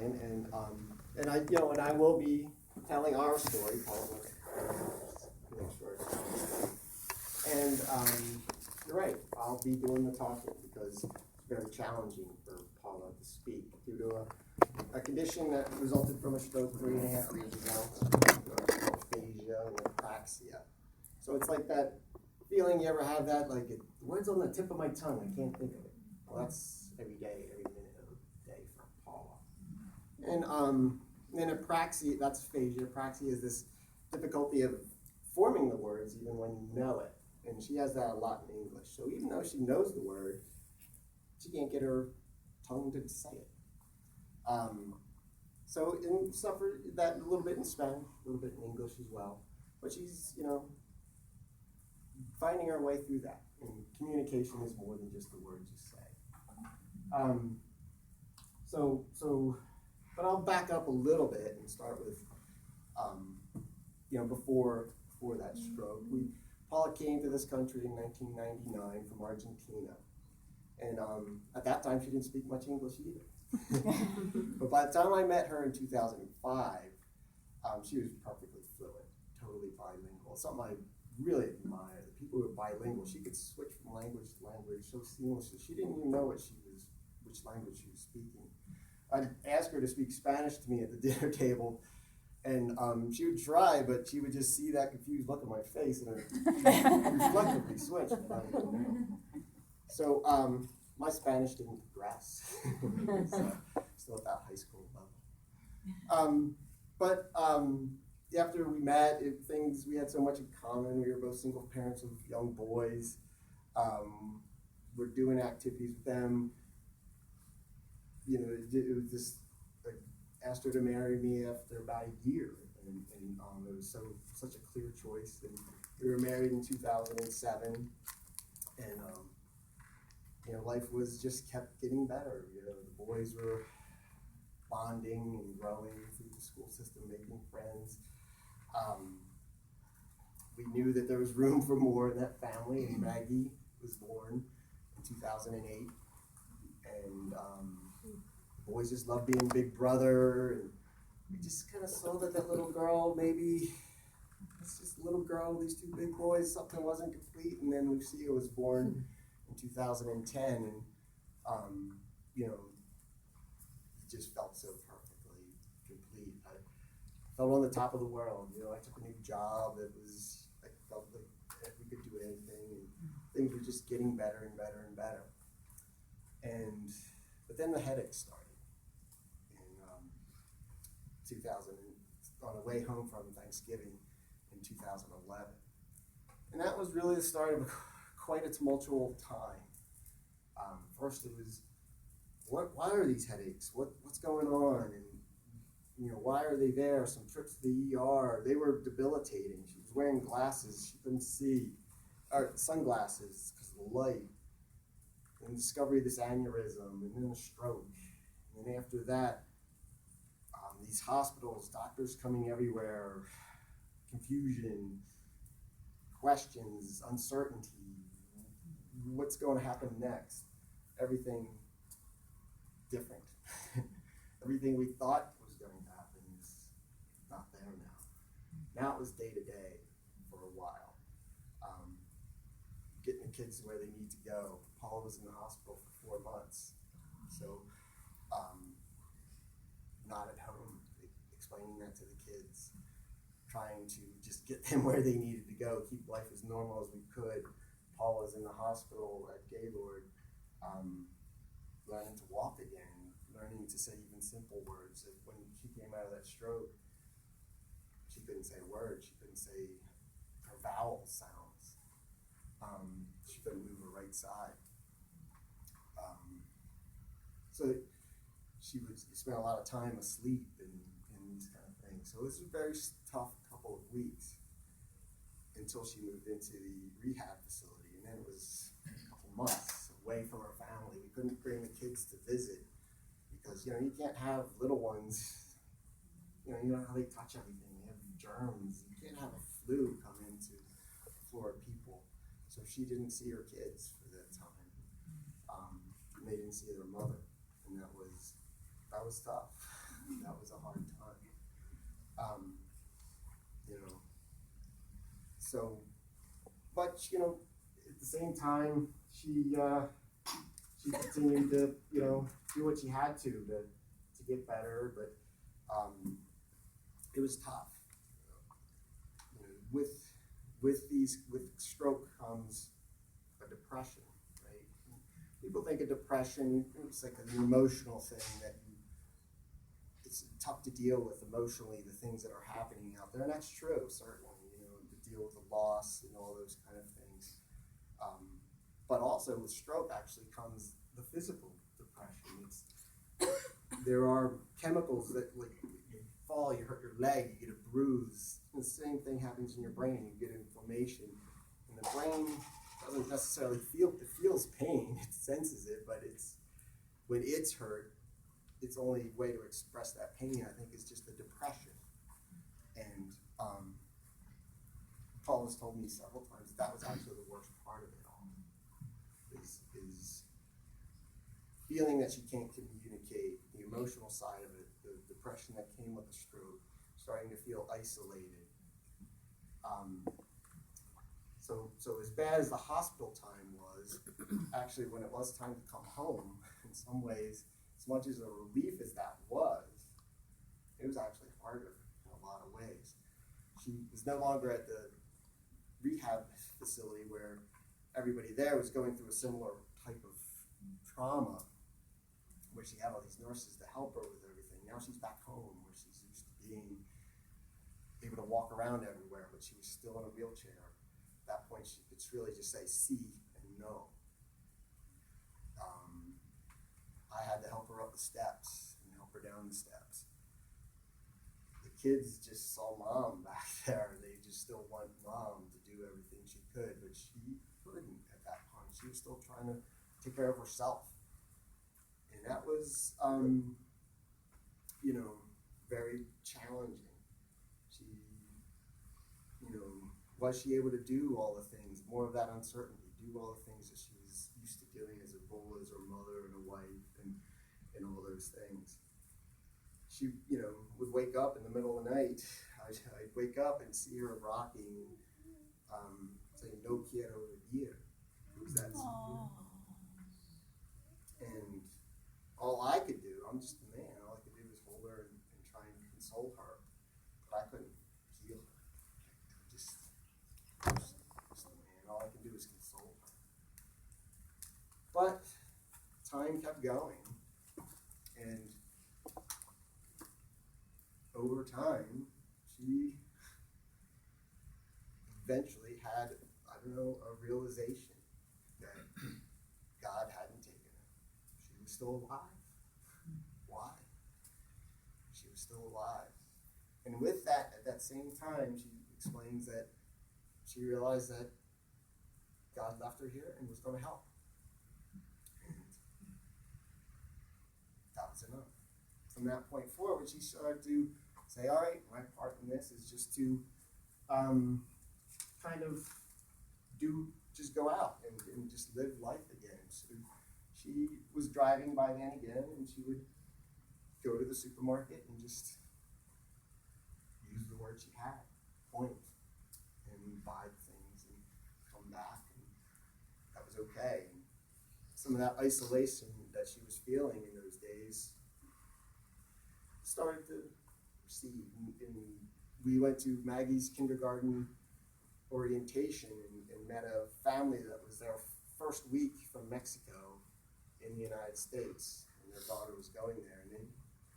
Brian, and I will be telling our story, Paul. And you're right, I'll be doing the talking because it's very challenging for Paula to speak due to a condition that resulted from a stroke 3.5 years ago, aphasia and apraxia. So it's like that feeling you ever have that, like, the word's on the tip of my tongue, I can't think of it. Well, that's every day, every minute of the day for Paula. And apraxia, that's aphasia. Apraxia is this difficulty of forming the words even when you know it. And she has that a lot in English. So even though she knows the word, she can't get her tongue to say it. So suffer that a little bit in Spanish, a little bit in English as well. But she's, finding her way through that. And communication is more than just the words you say. But I'll back up a little bit and start with, before that stroke. Paula came to this country in 1999 from Argentina. And at that time, she didn't speak much English either. But by the time I met her in 2005, she was perfectly fluent, totally bilingual. Something I really admire. The people who are bilingual, she could switch from language to language so seamlessly. She didn't even know which language she was speaking. I'd ask her to speak Spanish to me at the dinner table, and she would try, but she would just see that confused look on my face and reflectively switch. So my Spanish didn't progress. Still at that high school level. But after we met, we had so much in common. We were both single parents of young boys. We're doing activities with them. It was just like, asked her to marry me after about a year, and it was such a clear choice. And we were married in 2007, and life was just kept getting better. The boys were bonding and growing through the school system, making friends. We knew that there was room for more in that family, and Maggie was born in 2008, and the boys just loved being big brother, and we just kind of saw that little girl, maybe it's just a little girl, these two big boys, something wasn't complete, and then Lucia was born in 2010, and it just felt so perfectly complete. I felt on the top of the world. I took a new job that I felt like we could do anything, and things were just getting better and better and better. But then the headache started in 2000, on the way home from Thanksgiving in 2011. And that was really the start of quite a tumultuous time. First it was, why are these headaches? What's going on? And why are they there? Some trips to the ER, they were debilitating. She was wearing glasses, she couldn't see, or sunglasses because of the light. And discovery of this aneurysm, and then a stroke. And then after that, these hospitals, doctors coming everywhere, confusion, questions, uncertainty, what's going to happen next? Everything different. Everything we thought was going to happen is not there now. Now it was day to day for a while. Getting the kids where they need to go. Paula was in the hospital for 4 months. So not at home, explaining that to the kids, trying to just get them where they needed to go, keep life as normal as we could. Paula was in the hospital at Gaylord, learning to walk again, learning to say even simple words. When she came out of that stroke, she couldn't say a word. She couldn't say her vowel sounds. She couldn't move her right side. So she spent a lot of time asleep and these kind of things. So it was a very tough couple of weeks until she moved into the rehab facility. And then it was a couple months away from her family. We couldn't bring the kids to visit because, you can't have little ones, you know how they touch everything. They have germs. You can't have a flu come into the floor of people. So she didn't see her kids for that time. And they didn't see their mother. And that was tough. that was a hard time. You know, so, but you know, at the same time, she continued to, you know, do what she had to get better, but it was tough. You know, with stroke comes a depression, right? People think of depression, it's like an emotional thing that it's tough to deal with emotionally, the things that are happening out there, and that's true, certainly, you know, to deal with the loss and all those kind of things. But also with stroke actually comes the physical depression. There are chemicals that, like, you fall, you hurt your leg, you get a bruise. And the same thing happens in your brain. You get inflammation, and the brain doesn't necessarily it feels pain, it senses it, but when it's hurt, its only way to express that pain, I think, is just the depression. And Paul has told me several times that was actually the worst part of it all. Is feeling that you can't communicate, the emotional side of it, the depression that came with the stroke, starting to feel isolated. So as bad as the hospital time was, actually when it was time to come home, in some ways, as much as a relief as that was, it was actually harder in a lot of ways. She was no longer at the rehab facility where everybody there was going through a similar type of trauma, where she had all these nurses to help her with everything. Now she's back home where she's used to being able to walk around everywhere, but she was still in a wheelchair. At that point, she could really just say see and no. I had to help her up the steps and help her down the steps. The kids just saw mom back there, and they just still want mom to do everything she could, but she couldn't at that point. She was still trying to take care of herself. And that was, you know, very challenging. She, you know, was she able to do all the things, more of that uncertainty, do all the things that she was used to doing as a role as her mother and a wife and all those things. She, you know, would wake up in the middle of the night. I'd wake up and see her rocking, saying, "No quiero vivir." It was that severe. And all I could do, I'm just a man, all I could do was hold her and try and console her. But I couldn't heal her. Just a man, all I could do was console her. But time kept going, and over time, she eventually had, I don't know, a realization that God hadn't taken her. She was still alive. Why? She was still alive. And with that, at that same time, she explains that she realized that God left her here and was going to help. And that was enough. From that point forward, she started to say, all right, my part in this is just to kind of just go out and just live life again. So she was driving by then again, and she would go to the supermarket and just use the word she had, point, and buy things and come back, and that was okay. And some of that isolation that she was feeling in those days started to recede. And we went to Maggie's kindergarten orientation and met a family that was their first week from Mexico in the United States, and their daughter was going there, and they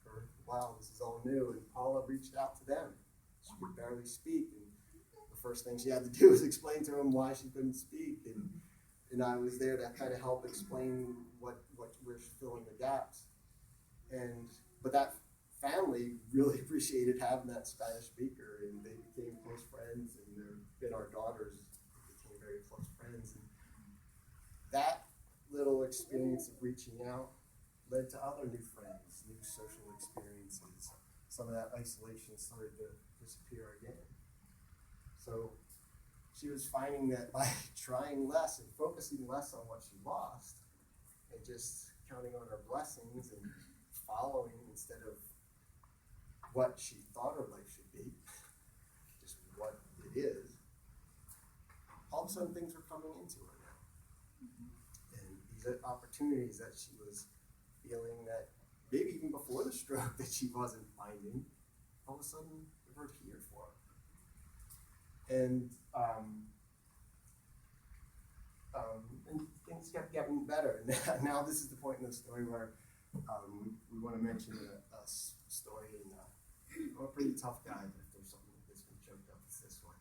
heard, wow, this is all new, and Paula reached out to them. She could barely speak, and the first thing she had to do was explain to them why she couldn't speak, and I was there to kind of help explain what we're filling the gaps. But that family really appreciated having that Spanish speaker, and they became close friends, and our daughters became very close friends. And that little experience of reaching out led to other new friends, new social experiences. Some of that isolation started to disappear again. So she was finding that by trying less and focusing less on what she lost and just counting on her blessings and following instead of what she thought her life should be, just what it is, all of a sudden things were coming into her now. And these opportunities that she was feeling that maybe even before the stroke that she wasn't finding, all of a sudden were here for her. And things kept getting better. And now this is the point in the story where we want to mention a story. And I'm a pretty tough guy, but if there's something that's been choked up, it's this one.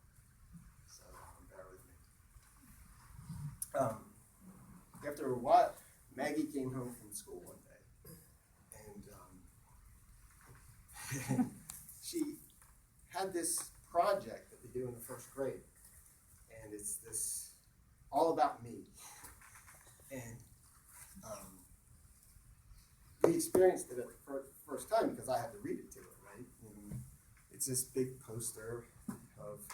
So bear with me. After a while, Maggie came home from school one day, and she had this project that they do in the first grade, and it's this all about me. And we experienced it at the first time because I had to read it to her, right? And it's this big poster of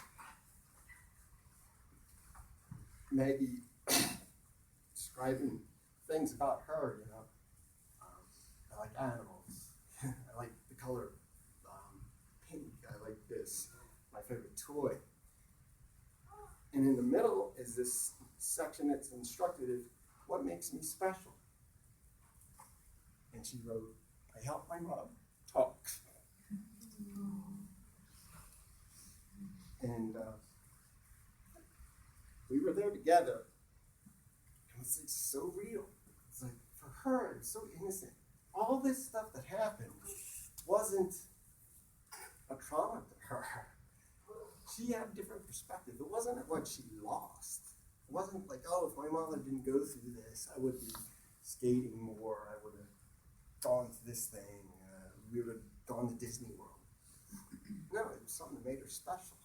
Maggie describing things about her, you know. I like animals. I like the color pink. I like this. My favorite toy. And in the middle is this section that's instructive, what makes me special? And she wrote, I help my mom talk. And we were there together. It was like so real. It's like for her, it's so innocent. All this stuff that happened wasn't a trauma to her. She had a different perspective. It wasn't what she lost. It wasn't like, oh, if my mother didn't go through this, I would be skating more. I would have gone to this thing. We would have gone to Disney World. No, it was something that made her special.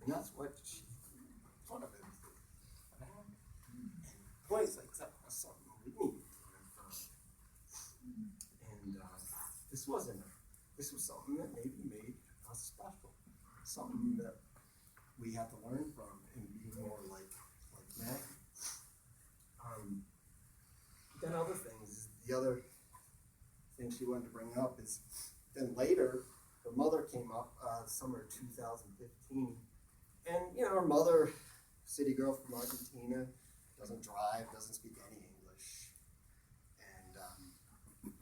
And that's what she thought of it. Points like that was something we need. And this was something that maybe made us special. Something that we had to learn from and be more like Maggie. Then other things, the other thing she wanted to bring up is then later, her mother came up, summer of 2015. And, you know, her mother, city girl from Argentina, doesn't drive, doesn't speak any English.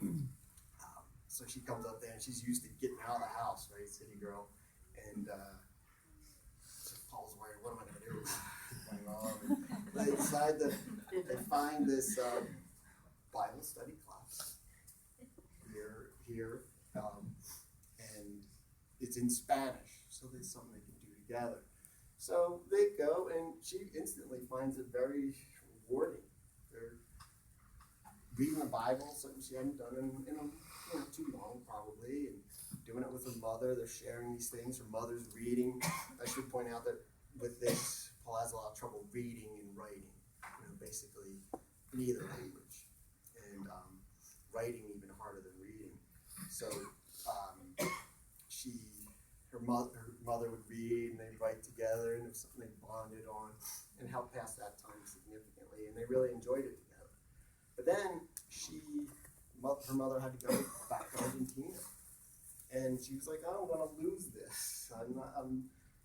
And so she comes up there and she's used to getting out of the house, right, city girl. And so Paul's worried, what am I going to do with my mom? And they decide that they find this Bible study class here, and it's in Spanish, so there's something they can do together. So they go, and she instantly finds it very rewarding. They're reading the Bible, something she hadn't done in too long, probably, and doing it with her mother. They're sharing these things. Her mother's reading. I should point out that with this, Paul has a lot of trouble reading and writing. You know, basically, neither language, and writing even harder than reading. So her mother would read, and they'd write together, and it was something they bonded on, and helped pass that time significantly, and they really enjoyed it together. But then her mother had to go back to Argentina, and she was like, "Oh, I'm going to lose this.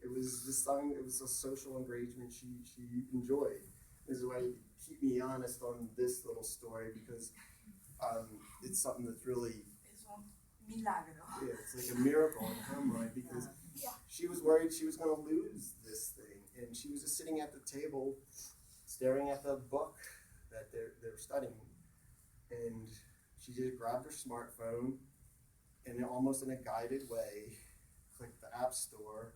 It was this time. It was a social engagement she enjoyed. This is why you keep me honest on this little story because it's something that's really milagro. Yeah, it's like a miracle in her mind because she was worried she was going to lose this thing, and she was just sitting at the table, staring at the book that they're studying, and she just grabbed her smartphone, and almost in a guided way, clicked the App Store.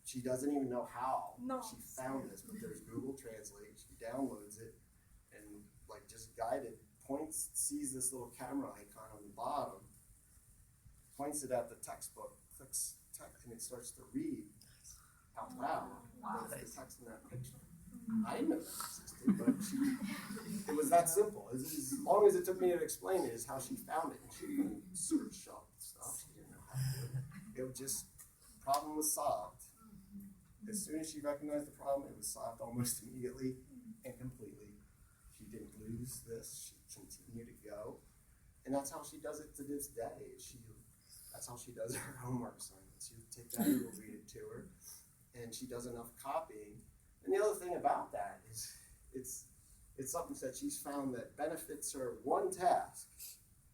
She doesn't even know how she found this, but there's Google Translate. She downloads it, and like just guided, sees this little camera icon on the bottom, points it at the textbook, clicks text, and it starts to read out loud. The text in that picture. I didn't know that existed, but it was that simple. As long as it took me to explain it, is how she found it. And she didn't search up stuff. She didn't know how to do it. It was just, the problem was solved. As soon as she recognized the problem, it was solved almost immediately and completely. She didn't lose this. She continued to go. And that's how she does it to this day. She That's how she does her homework assignments. You take that and you'll read it to her, and she does enough copying. And the other thing about that is it's something that she's found that benefits her, one task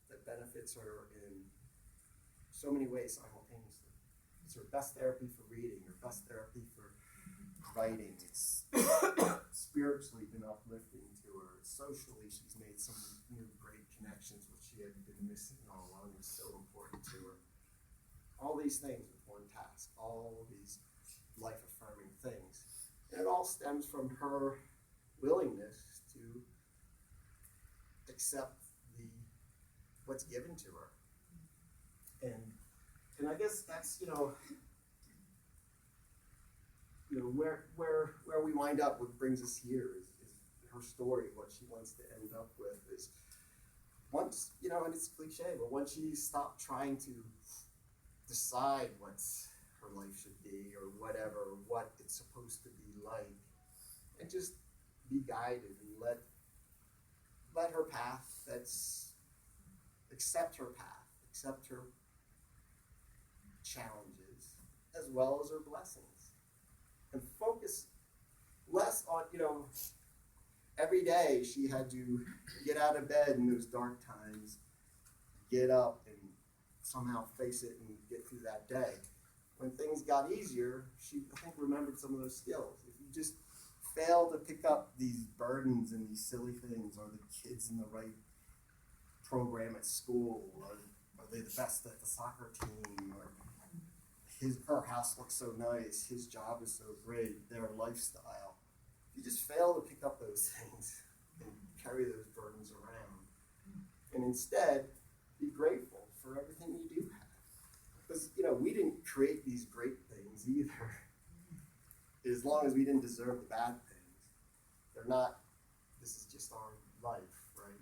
that benefits her in so many ways simultaneously. It's her best therapy for reading, her best therapy for writing. It's spiritually been uplifting to her. Socially, she's made some new great connections which she had been missing all along. It's so important to her. All these things with one task, all these life-affirming things. And it all stems from her willingness to accept what's given to her. And I guess that's, where we wind up, what brings us here is her story, what she wants to end up with is once, and it's cliche, but once she stopped trying to decide what her life should be or whatever, what it's supposed to be like, and just be guided and let her path, accept her path, accept her challenges as well as her blessings, and focus less on, every day she had to get out of bed in those dark times, get up and somehow face it and get through that day. When things got easier, she, I think, remembered some of those skills. If you just fail to pick up these burdens and these silly things, are the kids in the right program at school, or are they the best at the soccer team, or her house looks so nice, his job is so great, their lifestyle. You just fail to pick up those things and carry those burdens around. And instead, be grateful for everything you do have. Because, we didn't create these great things either. As long as we didn't deserve the bad things. They're not, this is just our life, right?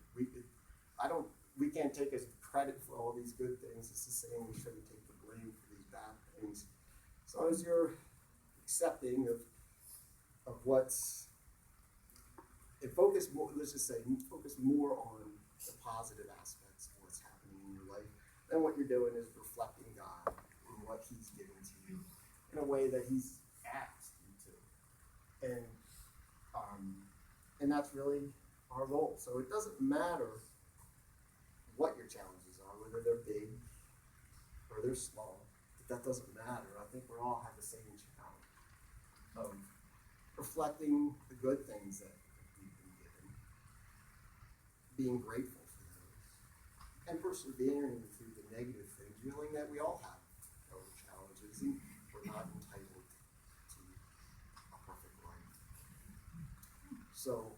We can't take as credit for all these good things. It's the same, we shouldn't take the blame for these bad things. As long as you're accepting of what's, and focus more, let's just say, focus more on the positive aspects of what's happening in your life. Then what you're doing is reflecting God and what He's given to you in a way that He's asked you to. And that's really our role. So it doesn't matter what your challenges are, whether they're big or they're small. That doesn't matter. I think we all have the same challenge of reflecting the good things that we've been given, being grateful for those, and persevering through the negative things, realizing that we all have our challenges and we're not entitled to a perfect life. So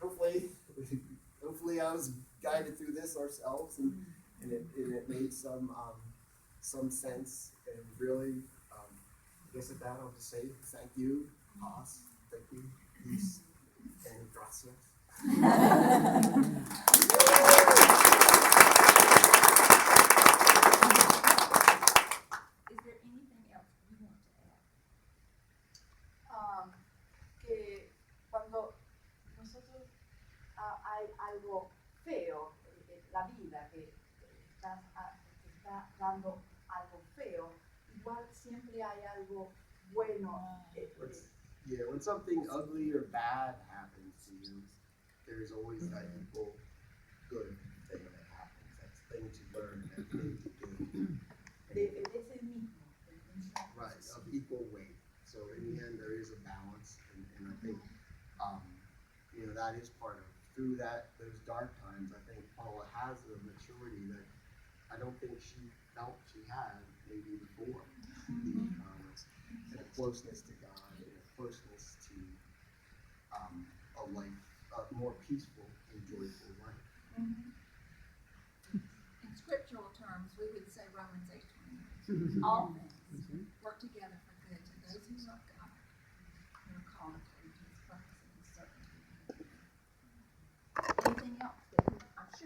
hopefully I was guided through this ourselves, and it made some sense, and really, I guess at that I'll just say thank you, paz, thank you, peace, and gracias. Is there anything else you want to add? Que cuando nosotros hay algo feo, la vida que está dando algo feo, igual siempre hay algo bueno. When something ugly or bad happens to you, there's always that equal good thing that happens. That's the thing to learn, that thing to do. Es el mismo. Right, of equal weight. So in the end, there is a balance, and I think, that is part of, through those dark times, I think Paula has a maturity that I don't think she felt she had maybe before these traumas, and a closeness to God, and a closeness to a life, a more peaceful and joyful life. Mm-hmm. In scriptural terms, we would say Romans 8:29. All things work together for good to those who love God